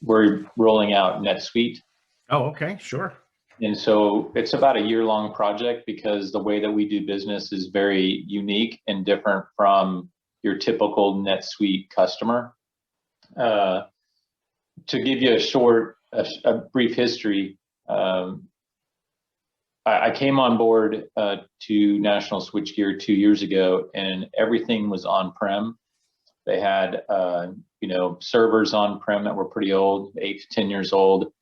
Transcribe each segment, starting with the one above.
We're rolling out NetSuite. Oh, okay, sure. And so it's about a year-long project because the way that we do business is very unique and different from your typical NetSuite customer. To give you a brief history, I came on board to National Switchgear 2 years ago, and everything was on-prem. They had servers on-prem that were pretty old, 8 to 10 years old.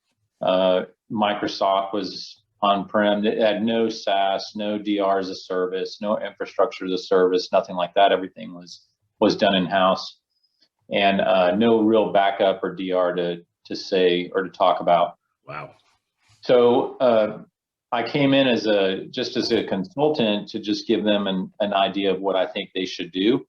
Microsoft was on-prem. It had no SaaS, no DR as a service, no infrastructure as a service, nothing like that. Everything was done in-house, and no real backup or DR to say or to talk about. Wow. So I came in as a consultant to just give them an idea of what I think they should do.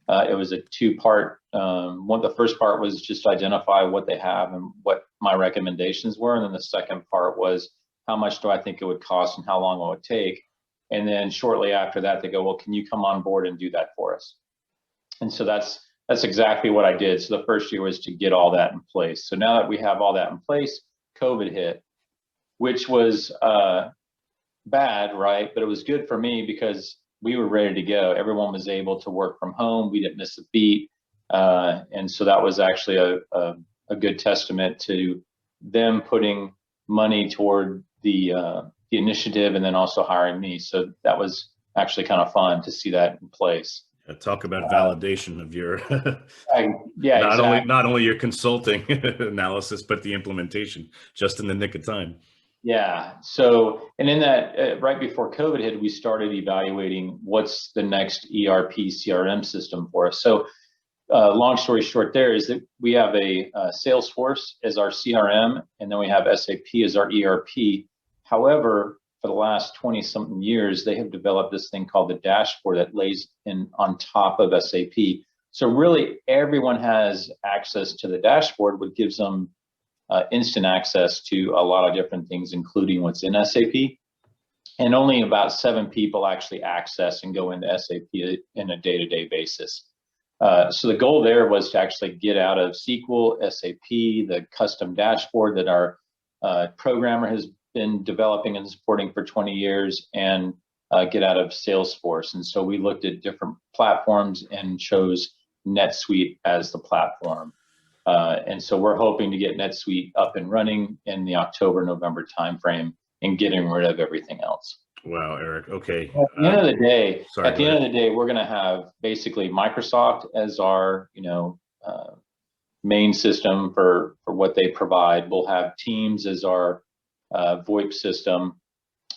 It was a two-part. The first part was just identify what they have and what my recommendations were, and then the second part was how much do I think it would cost and how long it would take. And then shortly after that, they go, well, can you come on board and do that for us? And so that's exactly what I did. So the first year was to get all that in place. So now that we have all that in place, COVID hit, which was bad, right? But it was good for me because we were ready to go. Everyone was able to work from home. We didn't miss a beat. And so that was actually a good testament to them putting money toward the initiative and then also hiring me. So that was actually kind of fun to see that in place. Talk about validation of your yeah, not only your consulting analysis, but the implementation just in the nick of time. Yeah. So, and in that, right before COVID hit, we started evaluating what's the next ERP CRM system for us. So, long story short, there is that we have a Salesforce as our CRM, and then we have SAP as our ERP. However, for the last 20-something years, they have developed this thing called the dashboard that lays on top of SAP. So really, everyone has access to the dashboard, which gives them instant access to a lot of different things, including what's in SAP. And only about 7 people actually access and go into SAP in a day-to-day basis. So the goal there was to actually get out of SQL, SAP, the custom dashboard that our programmer has been developing and supporting for 20 years, and get out of Salesforce. And so we looked at different platforms and chose NetSuite as the platform. And so we're hoping to get NetSuite up and running in the October-November timeframe and getting rid of everything else. Wow, Eric. Okay. At the end of the day, we're going to have basically Microsoft as our, main system for what they provide. We'll have Teams as our VoIP system.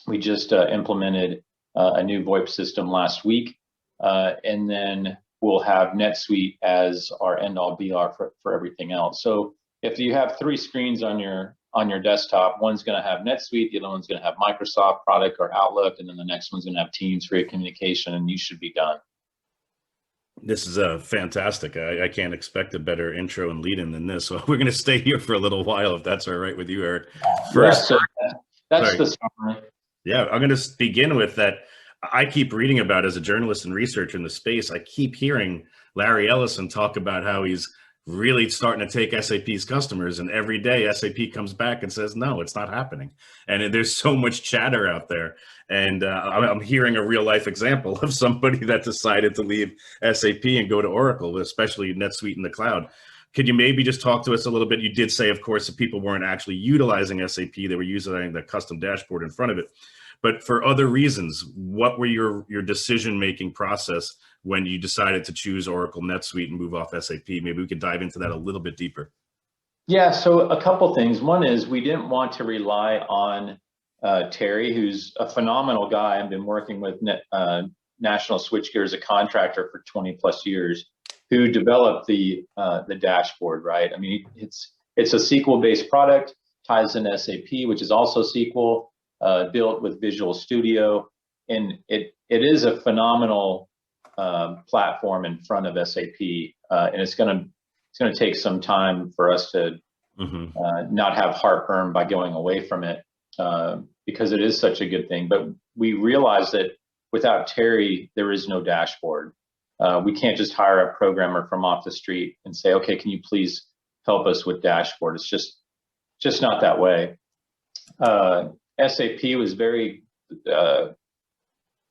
We just implemented a new VoIP system last week, and then we'll have NetSuite as our end-all be-all for everything else. So if you have 3 screens on your desktop, one's going to have NetSuite, the other one's going to have Microsoft product or Outlook, and then the next one's going to have Teams for your communication, and you should be done. This is fantastic. I can't expect a better intro and lead-in than this. So we're going to stay here for a little while, if that's all right with you, Eric. First, that's the summary. Yeah, I'm going to begin with that. I keep reading about, as a journalist and researcher in the space, I keep hearing Larry Ellison talk about how he's really starting to take SAP's customers, and every day SAP comes back and says, no, it's not happening. And there's so much chatter out there. And I'm hearing a real life example of somebody that decided to leave SAP and go to Oracle, especially NetSuite in the cloud. Could you maybe just talk to us a little bit? You did say, of course, that people weren't actually utilizing SAP. They were using the custom dashboard in front of it. But for other reasons, what were your decision-making process when you decided to choose Oracle NetSuite and move off SAP? Maybe we could dive into that a little bit deeper. Yeah, so a couple things. One is we didn't want to rely on Terry, who's a phenomenal guy. I've been working with National Switchgear as a contractor for 20 plus years, who developed the dashboard, right? I mean, it's a SQL-based product, ties into SAP, which is also SQL, built with Visual Studio, and it is a phenomenal platform in front of SAP, and it's going to take some time for us to not have heartburn by going away from it, because it is such a good thing. But we realize that without Terry, there is no dashboard. We can't just hire a programmer from off the street and say, okay, can you please help us with dashboard. It's just not that way. SAP was very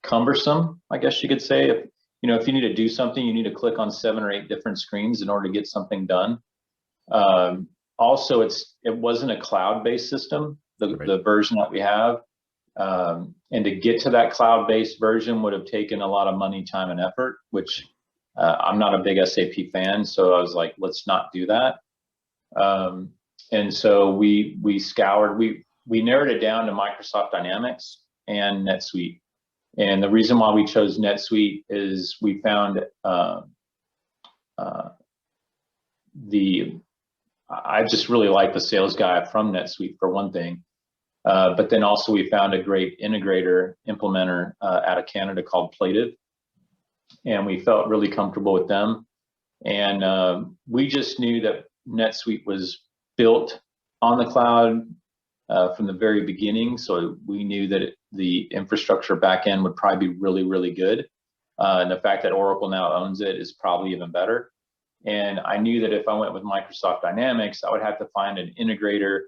cumbersome, I guess you could say. If you need to do something, you need to click on 7 or 8 different screens in order to get something done. Also, it wasn't a cloud-based system, the version that we have. And to get to that cloud-based version would have taken a lot of money, time, and effort, which I'm not a big SAP fan, so I was like, let's not do that. And so we scoured, we narrowed it down to Microsoft Dynamics and NetSuite. And the reason why we chose NetSuite is we found I just really like the sales guy from NetSuite for one thing. But then also we found a great integrator implementer out of Canada called Plative, and we felt really comfortable with them. And we just knew that NetSuite was built on the cloud from the very beginning, so we knew that the infrastructure backend would probably be really, really good. And the fact that Oracle now owns it is probably even better. And I knew that if I went with Microsoft Dynamics, I would have to find an integrator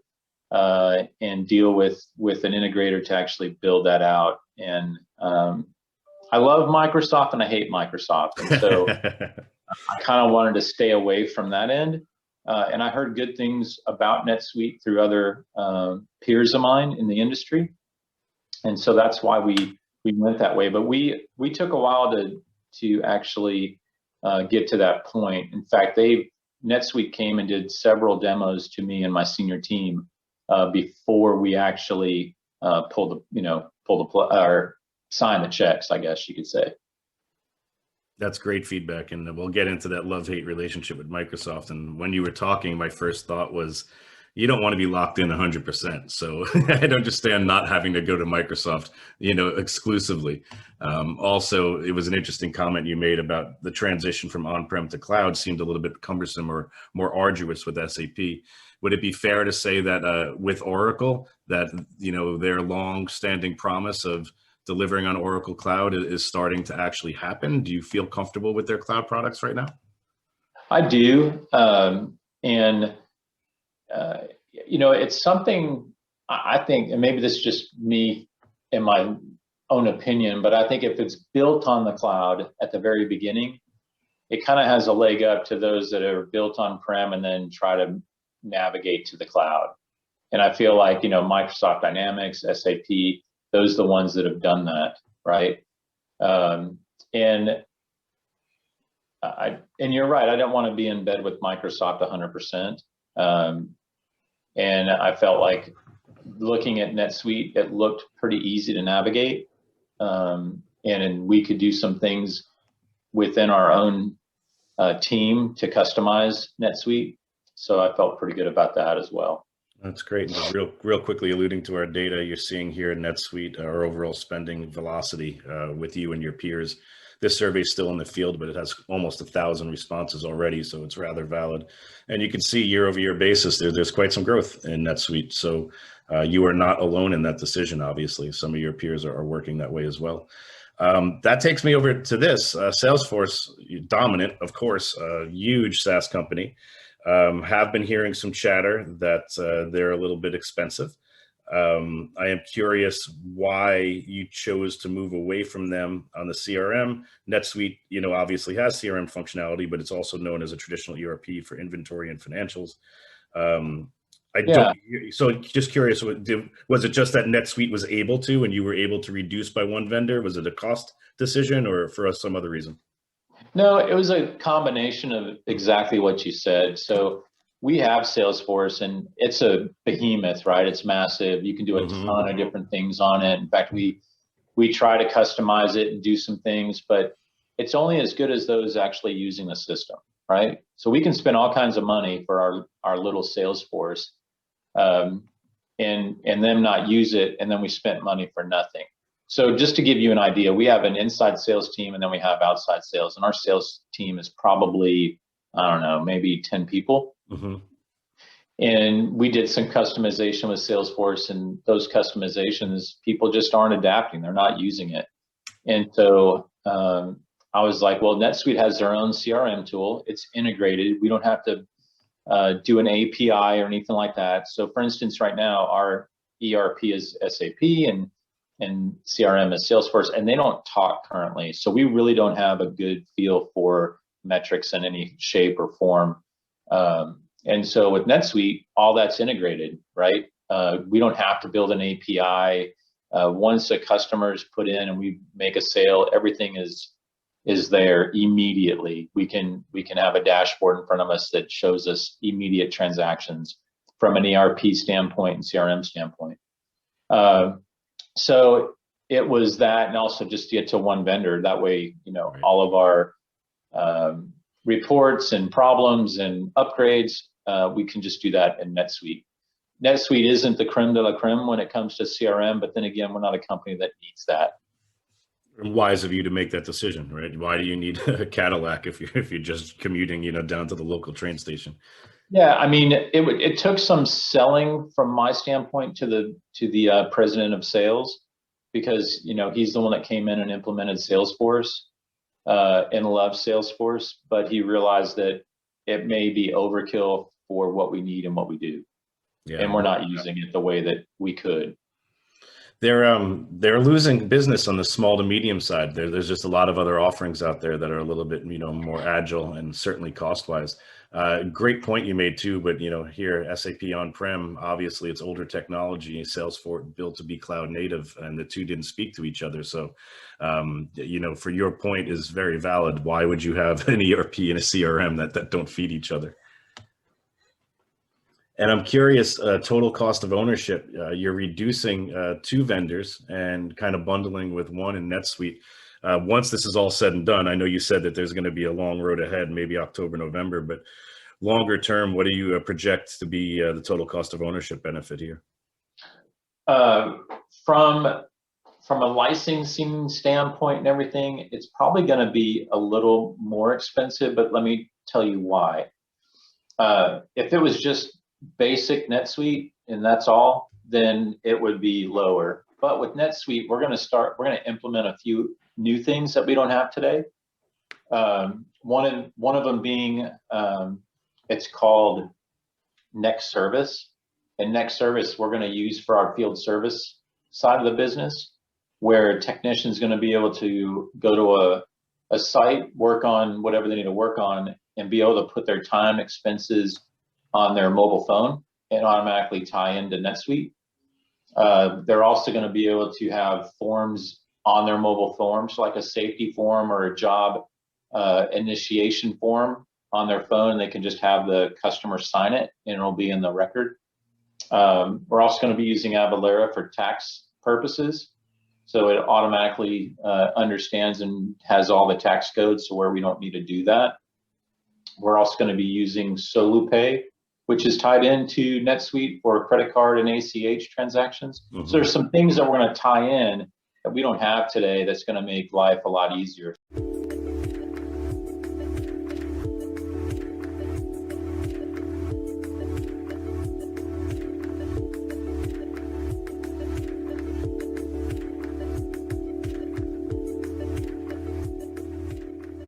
and deal with an integrator to actually build that out. And I love Microsoft and I hate Microsoft, and so I kind of wanted to stay away from that end. And I heard good things about NetSuite through other peers of mine in the industry, and so that's why we went that way. But we took a while to actually get to that point. In fact, NetSuite came and did several demos to me and my senior team before we actually or sign the checks, I guess you could say. That's great feedback, and we'll get into that love-hate relationship with Microsoft. And when you were talking, my first thought was, you don't want to be locked in 100%. So I'd understand not having to go to Microsoft, exclusively. Also, it was an interesting comment you made about the transition from on-prem to cloud seemed a little bit cumbersome or more arduous with SAP. Would it be fair to say that with Oracle, that their long-standing promise of delivering on Oracle Cloud is starting to actually happen? Do you feel comfortable with their cloud products right now? I do, it's something I think, and maybe this is just me in my own opinion, but I think if it's built on the cloud at the very beginning, it kind of has a leg up to those that are built on-prem and then try to navigate to the cloud. And I feel like, Microsoft Dynamics, SAP, those are the ones that have done that, right? And you're right, I don't want to be in bed with Microsoft 100%. And I felt like looking at NetSuite, it looked pretty easy to navigate. And we could do some things within our own team to customize NetSuite. So I felt pretty good about that as well. That's great. And just real quickly alluding to our data, you're seeing here in NetSuite, our overall spending velocity with you and your peers. This survey is still in the field, but it has almost 1,000 responses already, so it's rather valid. And you can see year-over-year basis, there's quite some growth in NetSuite. So you are not alone in that decision, obviously. Some of your peers are working that way as well. That takes me over to this. Salesforce, dominant, of course, a huge SaaS company. Have been hearing some chatter that they're a little bit expensive. I am curious why you chose to move away from them on the CRM. NetSuite, obviously has CRM functionality, but it's also known as a traditional ERP for inventory and financials. So just curious, was it just that NetSuite was able to, and you were able to reduce by one vendor? Was it a cost decision or for some other reason? No, it was a combination of exactly what you said. So we have Salesforce, and it's a behemoth, right? It's massive. You can do a ton of different things on it. In fact, we try to customize it and do some things, but it's only as good as those actually using the system, right? So we can spend all kinds of money for our little Salesforce, and them not use it, and then we spent money for nothing. So just to give you an idea, we have an inside sales team, and then we have outside sales, and our sales team is probably, I don't know, maybe 10 people. And we did some customization with Salesforce, and those customizations, people just aren't adapting. They're not using it. And so I was like, well, NetSuite has their own CRM tool. It's integrated. We don't have to do an API or anything like that. So for instance, right now our ERP is SAP and CRM is Salesforce, and they don't talk currently. So we really don't have a good feel for metrics in any shape or form. And so with NetSuite, all that's integrated, right? We don't have to build an API. Once a customer is put in and we make a sale, everything is there immediately. We can have a dashboard in front of us that shows us immediate transactions from an ERP standpoint and CRM standpoint. So it was that, and also just to get to one vendor. That way, right, all of our reports and problems and upgrades, we can just do that in NetSuite. NetSuite isn't the creme de la creme when it comes to CRM, but then again, we're not a company that needs that. Wise of you to make that decision, right? Why do you need a Cadillac if you're just commuting, down to the local train station? Yeah, I mean, it took some selling from my standpoint to the president of sales, because he's the one that came in and implemented Salesforce and loves Salesforce, but he realized that it may be overkill for what we need and what we do, and we're not using it the way that we could. They're losing business on the small to medium side. There's just a lot of other offerings out there that are a little bit more agile and certainly cost wise. Great point you made too. But here SAP on-prem, obviously it's older technology. Salesforce built to be cloud native, and the two didn't speak to each other. So for your point is very valid. Why would you have an ERP and a CRM that don't feed each other? And I'm curious, total cost of ownership, you're reducing 2 vendors and kind of bundling with one in NetSuite. Once this is all said and done, I know you said that there's going to be a long road ahead, maybe October, November, but longer term, what do you project to be the total cost of ownership benefit here? From a licensing standpoint and everything, it's probably going to be a little more expensive, but let me tell you why. If it was just basic NetSuite and that's all, then it would be lower. But with NetSuite, we're going to implement a few new things that we don't have today. One of them being, it's called Next Service, and Next Service we're going to use for our field service side of the business, where a technician is going to be able to go to a site, work on whatever they need to work on, and be able to put their time expenses on their mobile phone and automatically tie into NetSuite. They're also going to be able to have forms on their mobile forms, like a safety form or a job initiation form on their phone. They can just have the customer sign it and it'll be in the record. We're also going to be using Avalara for tax purposes. So it automatically understands and has all the tax codes, so where we don't need to do that. We're also going to be using SoluPay, which is tied into NetSuite for credit card and ACH transactions. Mm-hmm. So there's some things that we're going to tie in that we don't have today that's going to make life a lot easier.